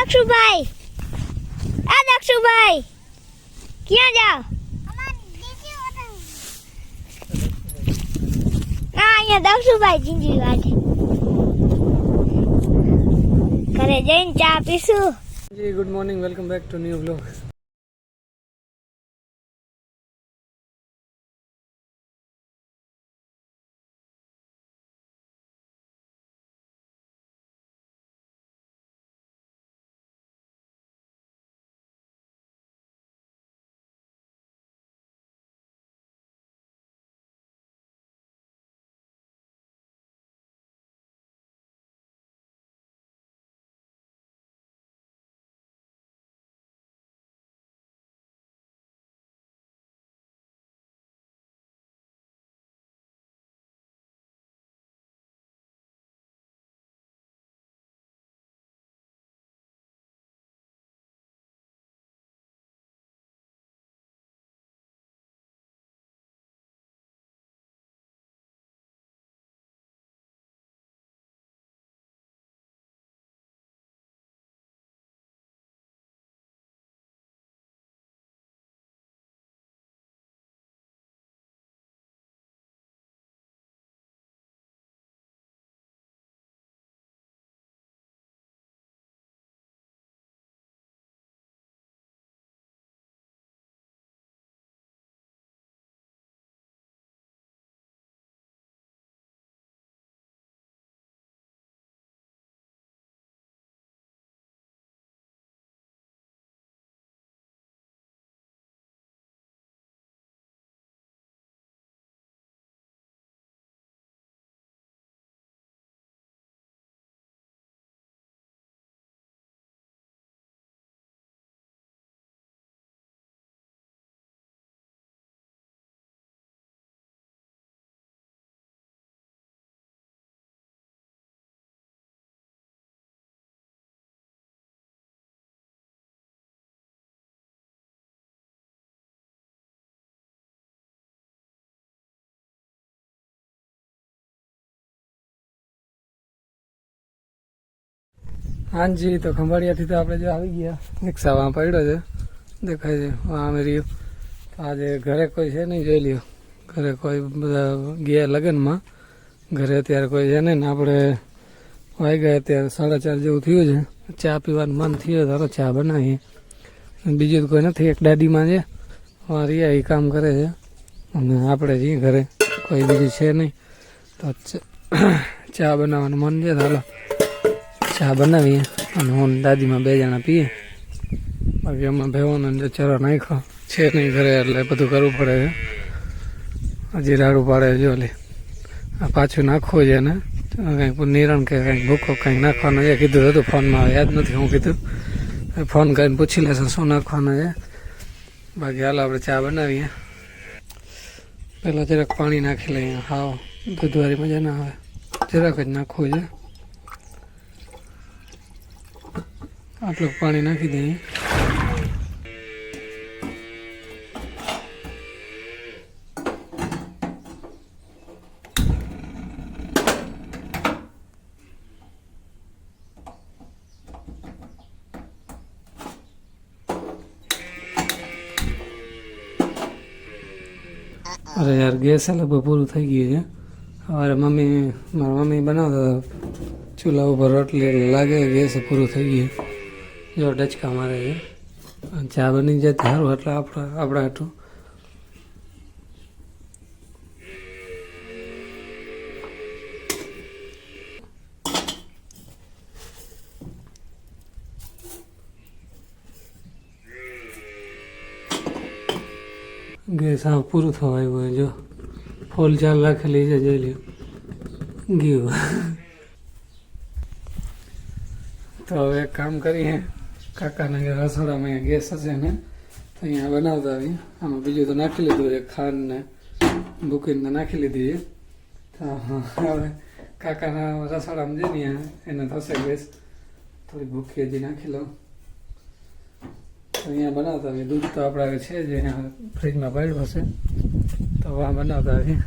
દક્ષુભાઈ, આ દક્ષુભાઈ ક્યાં જાઓ? ના, અહીંયા દક્ષુભાઈ જીંજરી વાટે. ઘરે જઈને ચા પીશું. જી good morning, welcome back to new vlog. હાજી, તો ખંભાળિયાથી તો આપણે જો આવી ગયા. રિક્ષા વાં પડ્યો છે, દેખાય છે વાં અમે રહ્યું. તો આજે ઘરે કોઈ છે નહીં, જોઈ લ્યો. ઘરે કોઈ બધા ગયા લગ્નમાં. ઘરે અત્યારે કોઈ છે નહીં ને આપણે વાઈ ગયા અત્યારે 4:30 જેવું થયું છે. ચા પીવાનું મન થયું, તારો ચા બનાવીએ. બીજું તો કોઈ નથી, એક દાદીમાં છે વાં રહ્યા, એ કામ કરે છે. અને આપણે જઈએ ઘરે, કોઈ બીજું છે નહીં. તો ચા બનાવવાનું મન છે, ચાલો ચા બનાવીએ અને હું દાદીમાં 2 જણા પીએ. બાકી હમણાં ભેવાનો જો ચરો નાખ્યો છે નહીં ઘરે, એટલે બધું કરવું પડે છે. હજી રાડું પાડે જો લે. આ પાછું નાખવું છે ને કંઈક નિરણ કે કંઈક ભૂકો કંઈક નાખવાનો છે. કીધું હતું ફોનમાં, યાદ નથી હું કીધું. ફોન કરીને પૂછી લેશે શું નાખવાનું છે. બાકી હાલ આપણે ચા બનાવીએ. પહેલાં જરાક પાણી નાખી લઈએ. હાવ દૂધવાળી મજા ના આવે, જરાક જ નાખવું છે. આટલું પાણી નાખી દઈએ. અરે યાર, ગેસ લગભગ પૂરું થઈ ગયું છે. સવારે મારા મમ્મી બનાવતા હતા ચૂલા ઉપર રોટલી, એટલે લાગે ગેસ પૂરું થઈ ગયું. જો ડચકા મારે છે. ચા બની જાય સારું, એટલે આપણા હાટું. ગેસ હા પૂરું થવા આવ્યું હોય. જો ફૂલ ચાલ રાખેલી છે, જોઈ લ્યો ગયું. તો હવે એક કામ કરીએ, કાકાના રસોડામાં ગેસ હશે ને તો અહીંયા બનાવતા આવીએ. આમાં બીજું તો નાખી લીધું છે, ખાંડ ને ભૂકીને નાખી લીધી છે. તો હવે કાકાના રસોડામાં જઈને એને થશે ગેસ. થોડી ભૂકી હજી નાખી લઉં. અહીંયા બનાવતા આવીએ. દૂધ તો આપણે છે જ અહીંયા ફ્રીજમાં પડ્યું હશે, તો આ બનાવતા આવીએ.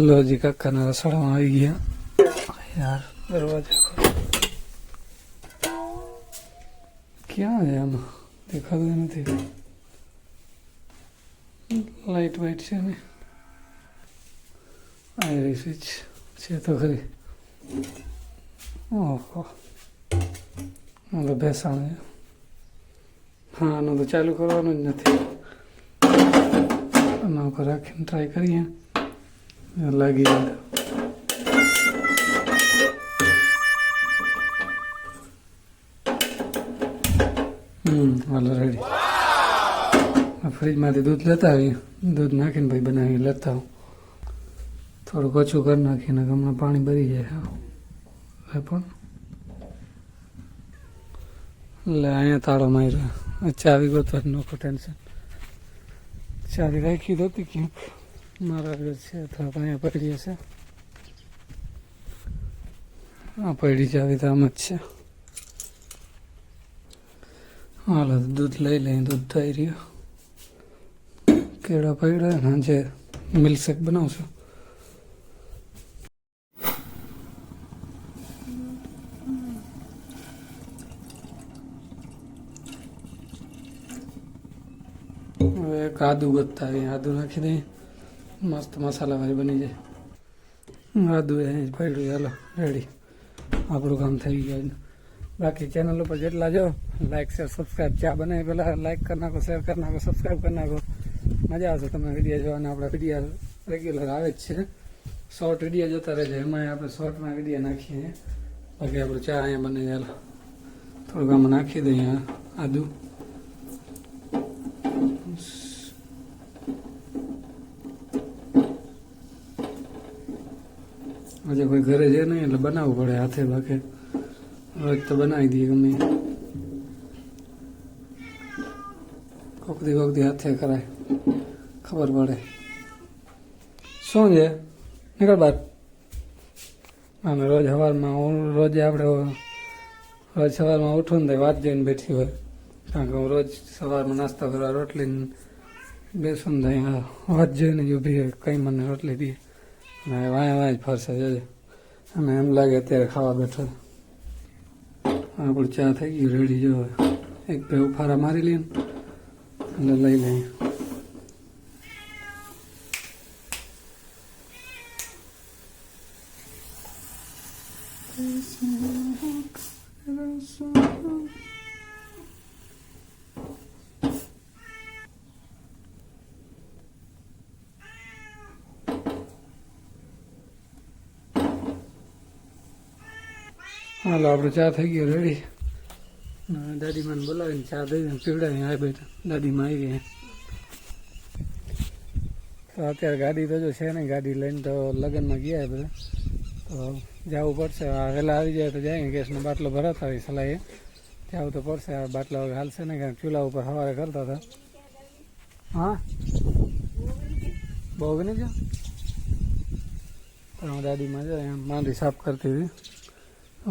લો હજી કાકાના રસોડામાં આવી ગયા. यार दरवाजा क्या है આમાં દેખાતું નથી લાઈટ વાઈટ છે ને આ સ્વિચ છે તો ખરી ઓહો તો બેસાણ છે હા આનું તો ચાલુ કરવાનું જ નથી આના ઉપર રાખીને ટ્રાય કરીએ લાગી જાય હાલો રેડી ફ્રીજમાંથી દૂધ લેતા આવીએ દૂધ નાખીને ભાઈ બનાવી લેતા આવું થોડુંક ઓછું કરી નાખીને હમણાં પાણી ભરી જાય હવે પણ એટલે અહીંયા તાળો માર્યો ચાવી ગોતવા નોખો ટેન્શન ચાવી રાખી દો હતી ક્યાંક મારા આગળ છે અથવા અહીંયા પડી હશે આ પડી ચાવી તો આમ જ છે હાલો દૂધ લઈ લઈએ દૂધ થઈ રહ્યું કેળા પડ્યા સાંજે મિલ્કશેક બનાવશું હવે એક આદુ ગોતતા આવીએ આદુ નાખી દઈએ મસ્ત મસાલાવાળી બની જાય આદુ અહીં પડ્યું ચાલો રેડી આપણું કામ થઈ ગયું બાકી ચેનલ ઉપર જેટલા જો લાઈક શેર સબસ્ક્રાઈબ ચા બનાવી પહેલાં લાઈક કરી નાખો શેર કરી નાખો સબસ્ક્રાઈબ કરી નાખો મજા આવશે તમે વિડીયો જોવાના આપણા વિડીયો રેગ્યુલર આવે જ છે શોર્ટ વિડીયો જોતા રહેજો એમાં આપણે શોર્ટમાં વિડીયો નાખીએ બાકી આપણું ચા અહીંયા બને ચાલો થોડુંક આમાં નાખી દઈએ આદુ આજે કોઈ ઘરે છે નહીં એટલે બનાવવું પડે હાથે બાકી રોજ તો બનાવી દઈએ ગમે કોકદી હાથે કરાય ખબર પડે શું છે નીકળ બાર આમે રોજ સવારમાં રોજે આપણે રોજ સવારમાં ઉઠું ને વાત જોઈને બેઠી હોય કારણ કે હું રોજ સવારમાં નાસ્તો કરવા રોટલી બેસું ને વાત જોઈને જ ઊભી હોય કંઈ મને રોટલી દઈએ અને વાંય જ ફરશે જોજે અને એમ લાગે અત્યારે ખાવા બેઠો આપણું ચા થઈ ગયું રેડી જો એક બે ઉફારા મારી લઈએ એટલે લઈ લઈએ હાલો આપણું ચા થઈ ગયો રેડી દાદીમાને બોલાવીને ચા દઈને પીવડાવીને આવી બેઠા દાદીમાં આવી તો અત્યારે ગાડી તો જો છે ને ગાડી લઈને તો લગ્નમાં ગયા બધા તો જવું પડશે વહેલા આવી જાય તો જાય ગેસનો બાટલો ભરાતા હોય સલાહે જવું તો પડશે આ બાટલા વગર હાલશે ને કારણ ચૂલા ઉપર સવારે કરતા હતા હા બહુ નહીં જો દાદીમાં જાય એમ માંડવી સાફ કરતી હતી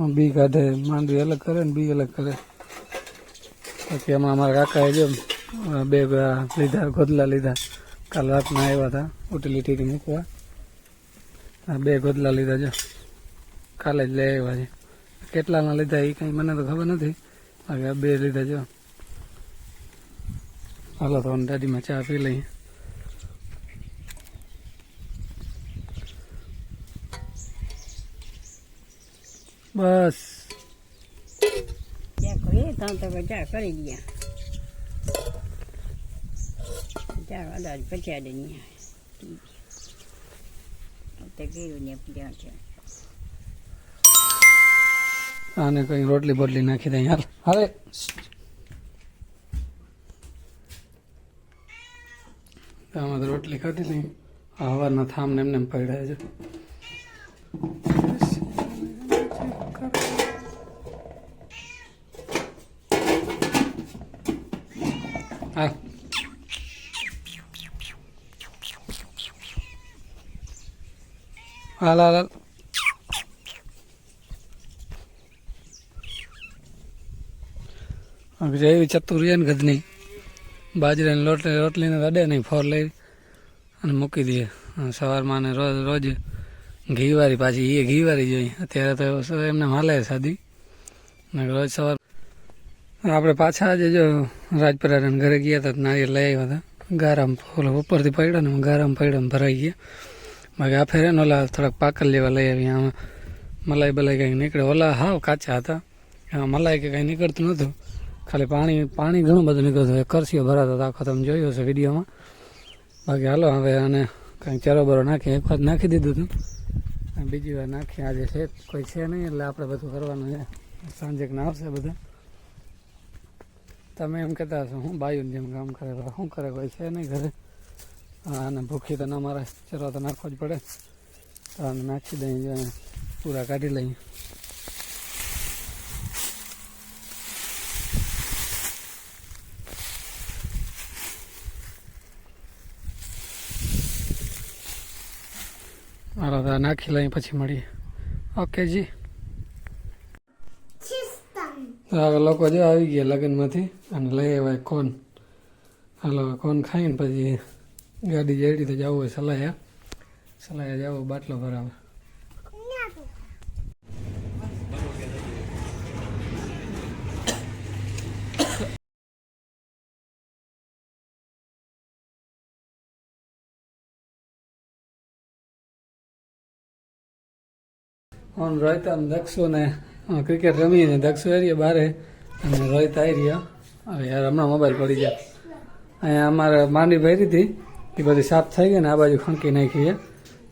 બી કાઢે માંડવી અલગ કરે ને બી અલગ કરે પછી એમાં અમારા કાકાએ જો બે લીધા ગોદલા લીધા કાલ રાતના આવ્યા હતા યુટિલિટી મૂકવા બે ગોદલા લીધા જો કાલે જ લઈ આવ્યા છે કેટલાના લીધા એ કંઈ મને તો ખબર નથી બાકી બે લીધા જો હાલો તો દાદીમાં ચા પી લઈએ બસ ચા કરીએ તો ચા કરી દઈએ ચા અડાજ પચાડી નહીં તે ગયું ને ત્યાં છે આને કઈ રોટલી બોટલી નાખી દઈએ હાલ હવે આમાં તો રોટલી ખાધી નહીં હવારના થામને એમને પડ્યા છે હા હાલ હાલ જેવી ચતુર ને ગધની બાજરાની રોટલીને રડે નહીં ફોર લઈ અને મૂકી દઈએ સવારમાં અને રોજ ઘીવારી પાછી એ ઘીવારી જોઈએ અત્યારે તો એમને હાલે સાદી રોજ સવાર આપણે પાછા આજે જો રાજપરાના ઘરે ગયા હતા નારિયેળ લઈ આવ્યા હતા ગારામ ઓલો ઉપરથી પડ્યો ને ગારામ પડ્યો ને ભરાઈ ગયા બાકી આ ફેરે ને ઓલા થોડાક પાકલ લેવા લઈ આવી આમાં મલાઈ બલાઈ કંઈક નીકળે ઓલા હાવ કાચા હતા એમાં મલાઈ કે કંઈ નીકળતું નહોતું ખાલી પાણી ઘણું બધું નીકળતું કરસીઓ ભરાતો હતો આખો તમે જોયો હશે વિડીયોમાં બાકી હાલો હવે આને કંઈક ચરોબરો નાખી એક વખત નાખી દીધું હતું બીજી વાર નાખી આજે છે કોઈ છે નહીં એટલે આપણે બધું કરવાનું છે સાંજે આવશે બધા તમે એમ કહેતા હશો હું બાયુને જેમ કામ કરે શું કરે કોઈ છે નહીં ઘરે અને ભૂખી તો ના મારે ચરો તો નાખવો જ પડે તો આને નાખી દઈએ જો પૂરા કાઢી લઈએ હાલો તો નાખી લઈએ પછી મળીએ ઓકે જી હવે લોકો જો આવી ગયા લગ્નમાંથી અને લઈ આવ્યા કોન હાલો કોન ખાઈને પછી ગાડી જેડી તો જવું હોય સલાયા જવું બાટલો ભરાવે રોહિત દક્ષુ ને ક્રિકેટ રમીને દક્ષુ એરિયા બારે અને રોહિત આવી રહ્યા હવે યાર હમણાં મોબાઈલ પડી જાય અહીંયા અમારે માંડી ભરી હતી એ બધી સાફ થઈ ગઈ ને આ બાજુ ખણકી નાખી છે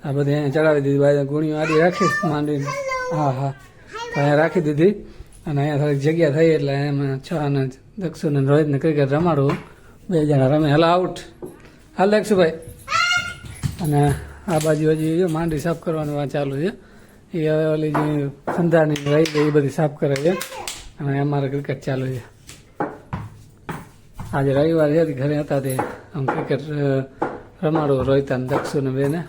આ બધી અહીંયા ચડાવી દીધી બાજુ ગુણીઓ આડી રાખી માંડી હા તો અહીંયા રાખી દીધી અને અહીંયા થોડીક જગ્યા થઈ એટલે એમાં છ અને દક્ષુ ને રોહિતને ક્રિકેટ રમાડવું 2 જણા રમે હાલ આઉટ હાલ દક્ષુભાઈ અને આ બાજુ હજી માંડી સાફ કરવાનું વાત ચાલુ છે એ હવે ઓલી જે ખંધાની રહી ગઈ એ બધી સાફ કરે છે અને અમારે ક્રિકેટ ચાલુ છે આજે રવિવાર છે ઘરે હતા તે આમ ક્રિકેટ રમાડું રોહિત અને દક્ષુ ને બેને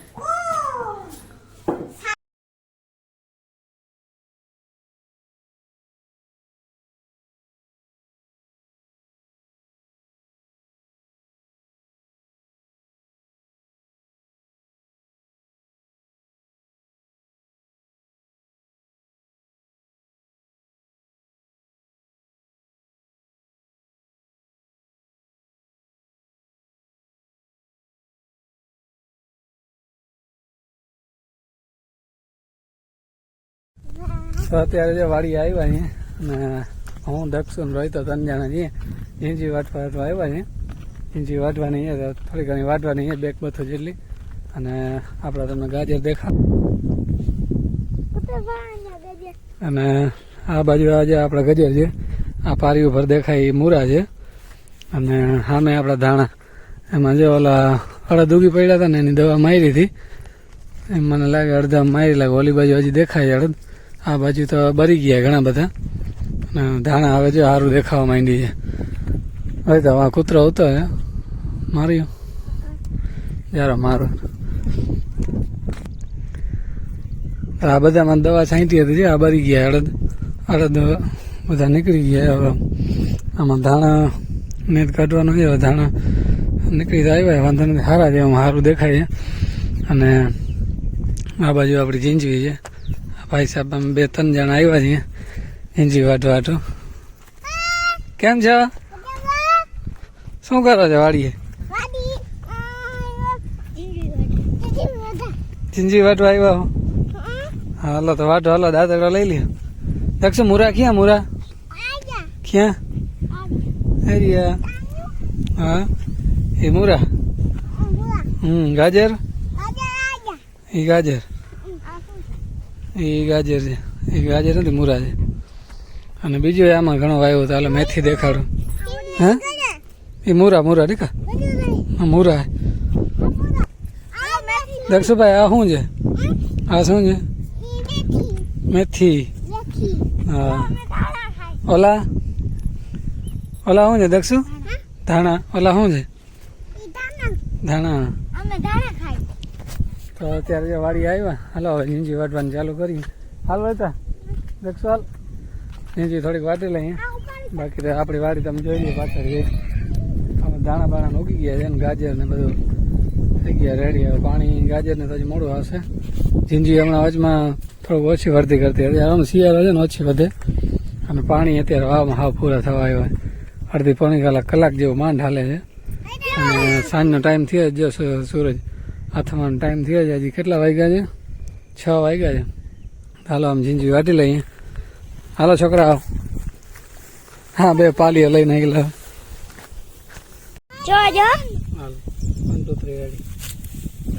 તો અત્યારે જે વાડી આવ્યા છે અને હું દક્ષુ ને રોહિત 3 જણા છીએ ઝીંજી વાટવા આવ્યા છે ઝીંજી વાટવાની છે થોડી ઘણી વાટવાની છે 2 બથો જેટલી અને આપણે તમને ગાજર દેખા અને આ બાજુ આજે આપણા ગજર છે આ પારી ઉપર દેખાય એ મૂરા છે અને સામે આપણા ધાણા એમાં જે ઓલા અડદ ઉગી પડ્યા હતા ને એની દવા મારી હતી એમ મને લાગે અડધા મારી લાગે ઓલી બાજુ હજી દેખાય અડદ આ બાજુ તો બરી ગયા ઘણા બધા અને ધાણા હવે જો સારું દેખાવા માંડી છે હવે તો આ કૂતરો હતો હે માર્યો યાર મારો આ બધામાં દવા છાંટી હતી આ બરી ગયા અડદ બધા નીકળી ગયા હવે આમાં ધાણા ને કાઢવાનું છે હવે ધાણા નીકળી તો આવ્યા વાંધો નથી સારા છે એમાં સારું દેખાય છે અને આ બાજુ આપણી ઝીંજવી છે ભાઈ સાહેબ અમે 2-3 જણા આવ્યા છીએ ઝીંજી વાટો કેમ છો શું કરો છો વાડીએ ઝીંજી વાટવા આવ્યા હો હાલો તો વાટો હાલો દાંતડા લઈ લ્યો દક્ષુ મૂરા ક્યાં મૂરા ક્યાં એરિયા હા એ મૂરા ગાજર એ ગાજર છે એ ગાજર નથી મૂરા છે અને બીજું આમાં ઘણો વાવ્યો તો હાલો મેથી દેખાડું હા એ મૂરા દીકા મૂરા દક્ષુભાઈ આ શું છે આ શું છે મેથી હા ઓલા શું છે દક્ષુ ધાણા ઓલા શું છે ધાણા તો અત્યારે જે વાડી આવ્યા હાલો હવે ઝીંજી વાટવાનું ચાલુ કરીએ હાલ હતા દક્ષુ હાલ ઝીંજી થોડીક વાટી લઈએ બાકી તો આપણી વાડી તમે જોઈ લઈએ પાછળ છે દાણા બાણા ઉગી ગયા છે ને ગાજર ને બધું થઈ ગયા રેડી. હવે પાણી ગાજરને તો હજી મોડું આવશે. ઝીંજી હમણાં વચમાં થોડુંક ઓછી વરતી કરતી હતી. આમ શિયાળો છે ને ઓછી વધે, અને પાણી અત્યારે વાવમાં હાવ પૂરા થવા આવ્યા. અડધી પોણી કલાક જેવું માંડ હાલે છે. અને સાંજનો ટાઈમ થયો જો સૂરજ આથમવાનો ટાઈમ થયો છે. હજી કેટલા વાગ્યા છે? 6 વાગ્યા છે. હાલો આમ ઝીંજી વાટી લઈએ. હાલો છોકરા, હા 2 પાલીઓ લઈને ગયેલા. જો જો હાલ 1 2 3 રેડી.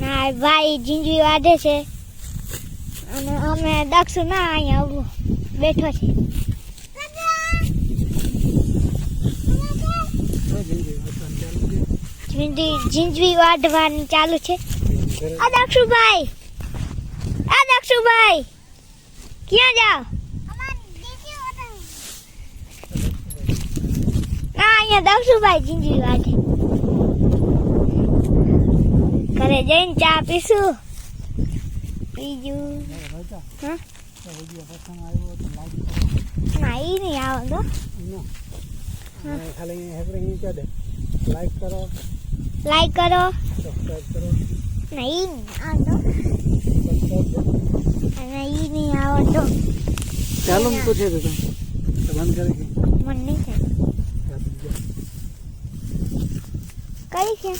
ના ભાઈ ઝીંઝવી વાઢે છે અને અમે દક્ષુ ના અહીંયા ઉભો બેઠો છે. ઝીંઝવી વાઢવાની ચાલુ છે. આ દક્ષુભાઈ, આ દક્ષુભાઈ ક્યાં જાઓ? ના અહીંયા દક્ષુભાઈ ઝીંઝવી વાઢે. ઘરે જઈને ચા પીશું. બીજું હા ના ઈ નહીં આવો તો લાઈક કરો, લાઈક કરો. સબસ્ક્રાઈબ કરો. ના ઈ નહીં આવો અને ઈ નહીં આવો તો ચાલો હું પૂછે તો તમે બંધ કરે કે મને નહીં થાય. કરી છે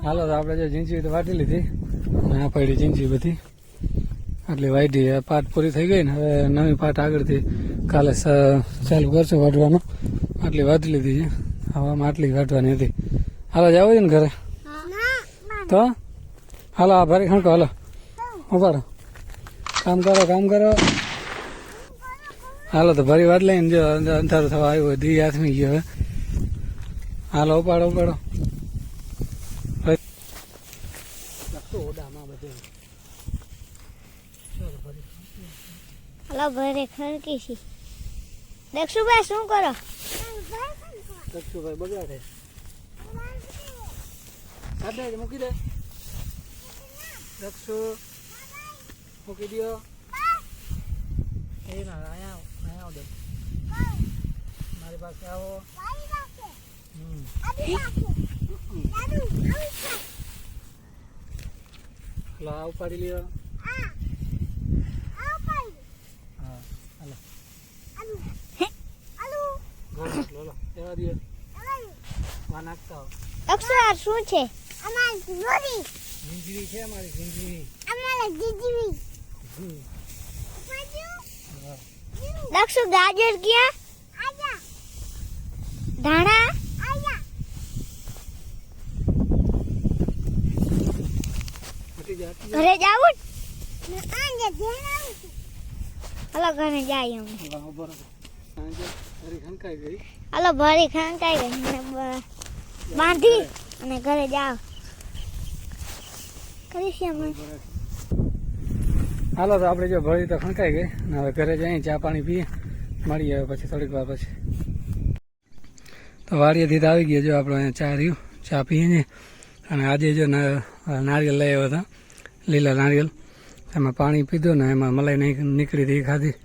હાલો તો આપણે જો ઝીંચી તો વાટી લીધી. અને આ પડી ઝીંચી બધી આટલી વાટી. પાટ પૂરી થઈ ગઈ ને હવે નવી પાટ આગળથી કાલે ચાલુ કરશે વાટવાનો. આટલી વાટી લીધી છે. હવામાં આટલી વાટવાની હતી. હાલો જવું છે ને ઘરે તો હાલો આ ભરી ખણકો. હાલો ઉભા રહો, કામ કરો કામ કરો. હાલો તો ભરી વાત લઈને જો અંધારું થવા આવ્યું. દી હાથમી ગયો હવે. હાલો ઉપાડો ઉપાડો. હલો ભરે ખણકી છે. દક્ષુભાઈ શું કરો? દક્ષુભાઈ બગાડે. કાઢે મૂકી દે. દક્ષુ મૂકી દો. એ ના અહીંયા આવો દે. મારી પાસે આવો. હલો આ ઉપાડી લ્યો. હા હાલો લો એવા દો. માં નાખતા હો. દક્ષુ આ શું છે? ઝીંઝવી છે અમારી ઝીંઝવી. દક્ષુ ગાજર ક્યાં? ધાણા ઘરે જાવું? હલો ઘરે જાય અમે. ખનકાઈ ગઈ. હલો ભરી ખણકાઈ ગઈ ને બાંધી અને ઘરે જાવ. કરીશ અમે. હાલો તો આપણે જો ભરી તો ખણકાઈ ગઈ ને હવે ઘરે જઈએ ચા પાણી પીએ. મળીએ હવે પછી થોડીક વાર પછી. તો વાડીએથી તો આવી ગયા જો આપણે અહીંયા ચા રહ્યું, ચા પીએ છીએ. અને આજે જો નારિયેલ લઈ આવ્યા હતા, લીલા નારિયેલ. એમાં પાણી પીધું ને એમાં મલાઈ નીકળી હતી, ખાધી.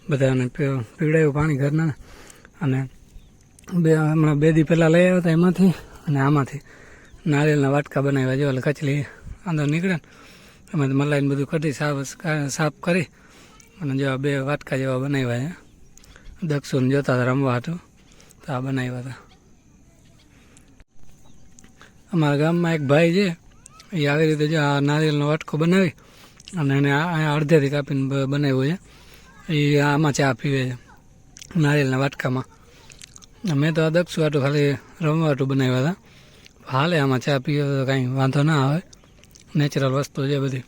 બધાને પીવડાવ્યું પાણી ઘરના. અને હમણાં 2 દી પહેલાં લઈ આવ્યા હતા એમાંથી અને આમાંથી નારિયેલના વાટકા બનાવ્યા. જો એટલે કચલી અંદર નીકળે ને એમાંથી મલાઈને બધું કાઢી સાફ કરી અને જો 2 વાટકા જેવા બનાવ્યા છે. દક્ષુને જોતા હતા રમવા હતું તો આ બનાવ્યા હતા. અમારા ગામમાં એક ભાઈ છે, એ આવી રીતે જો આ નારિયેલનો વાટકો બનાવી અને એને અહીંયા અડધેથી કાપીને બનાવ્યો છે. એ આમાં ચા પીવે છે નારિયેલના વાટકામાં. મેં તો આ દક્ષુ વાટું ખાલી રમવા વાટું બનાવ્યા હતા. હાલે આમાં ચા પીવે તો કાંઈ વાંધો ના આવે. નેચરલ વસ્તુ છે બધી.